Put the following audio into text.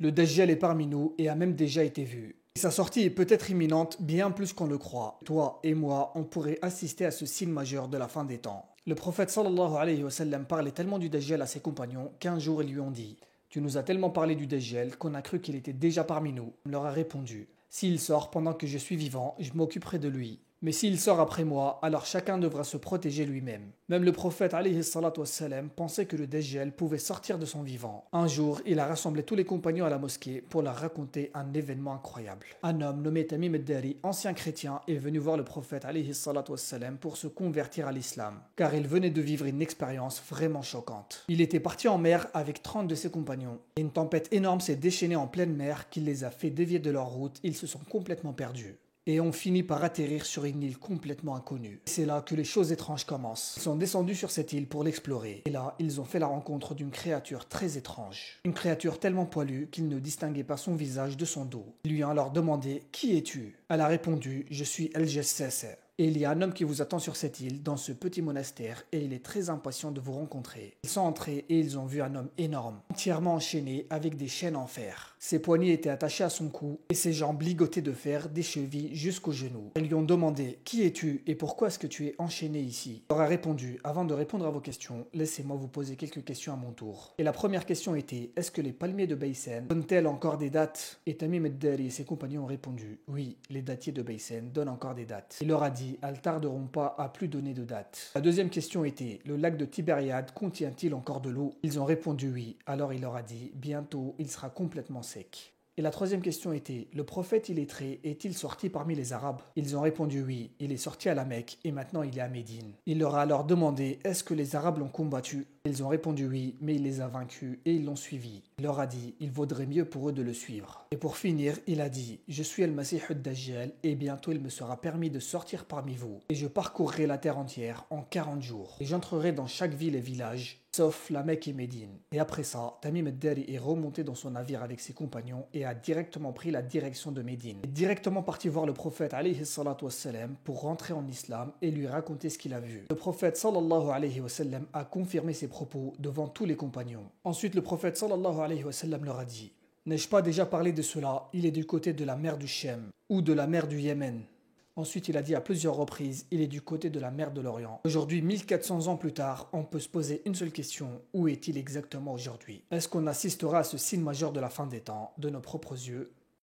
Le Dajjal est parmi nous et a même déjà été vu. Sa sortie est peut-être imminente, bien plus qu'on le croit. Toi et moi, on pourrait assister à ce signe majeur de la fin des temps. Le prophète sallallahu alayhi wa sallam parlait tellement du Dajjal à ses compagnons qu'un jour ils lui ont dit: Tu nous as tellement parlé du Dajjal qu'on a cru qu'il était déjà parmi nous. Il leur a répondu: S'il sort pendant que je suis vivant, je m'occuperai de lui. Mais s'il sort après moi, alors chacun devra se protéger lui-même. Même le prophète alayhi salatu wassalam pensait que le Dajjal pouvait sortir de son vivant. Un jour, il a rassemblé tous les compagnons à la mosquée pour leur raconter un événement incroyable. Un homme nommé Tamim ad-Dari, ancien chrétien, est venu voir le prophète alayhi salatu wassalam pour se convertir à l'islam, car il venait de vivre une expérience vraiment choquante. Il était parti en mer avec 30 de ses compagnons, et une tempête énorme s'est déchaînée en pleine mer qui les a fait dévier de leur route. Ils se sont complètement perdus et ont fini par atterrir sur une île complètement inconnue. C'est là que les choses étranges commencent. Ils sont descendus sur cette île pour l'explorer. Et là, ils ont fait la rencontre d'une créature très étrange. Une créature tellement poilue qu'ils ne distinguaient pas son visage de son dos. Ils lui ont alors demandé: Qui es-tu? Elle a répondu: Je suis El Jassasa. Et il y a un homme qui vous attend sur cette île, dans ce petit monastère, et il est très impatient de vous rencontrer. Ils sont entrés et ils ont vu un homme énorme, entièrement enchaîné avec des chaînes en fer. Ses poignets étaient attachés à son cou et ses jambes ligotées de fer des chevilles jusqu'aux genoux. Ils lui ont demandé: Qui es-tu et pourquoi est-ce que tu es enchaîné ici? Il leur a répondu: Avant de répondre à vos questions, laissez-moi vous poser quelques questions à mon tour. Et la première question était: Est-ce que les palmiers de Baysen donnent-elles encore des dates? Et Tamim ad-Dari et ses compagnons ont répondu: Oui, les dattiers de Baysen donnent encore des dates. Il leur a dit: Elles ne tarderont pas à plus donner de date. La deuxième question était: le lac de Tibériade contient-il encore de l'eau? Ils ont répondu oui. Alors il leur a dit: bientôt il sera complètement sec. Et la troisième question était: le prophète illettré est-il sorti parmi les Arabes? Ils ont répondu oui, il est sorti à la Mecque et maintenant il est à Médine. Il leur a alors demandé: est-ce que les Arabes l'ont combattu? Ils ont répondu oui, mais il les a vaincus et ils l'ont suivi. Il leur a dit: il vaudrait mieux pour eux de le suivre. Et pour finir, il a dit: je suis El-Masih ad-Dajjal et bientôt il me sera permis de sortir parmi vous. Et je parcourrai la terre entière en 40 jours. Et j'entrerai dans chaque ville et village, sauf la Mecque et Médine. Et après ça, Tamim ad-Dari est remonté dans son navire avec ses compagnons et a directement pris la direction de Médine. Il est directement parti voir le prophète alayhi salatu wassalam pour rentrer en islam et lui raconter ce qu'il a vu. Le prophète sallallahu alayhi wa sallam a confirmé ses propos devant tous les compagnons. Ensuite, le prophète sallallahu alayhi wa sallam leur a dit: N'ai-je pas déjà parlé de cela? Il est du côté de la mer du Shem ou de la mer du Yémen. Ensuite, il a dit à plusieurs reprises: il est du côté de la mer de l'Orient. Aujourd'hui, 1400 ans plus tard, on peut se poser une seule question: où est-il exactement aujourd'hui? Est-ce qu'on assistera à ce signe majeur de la fin des temps de nos propres yeux?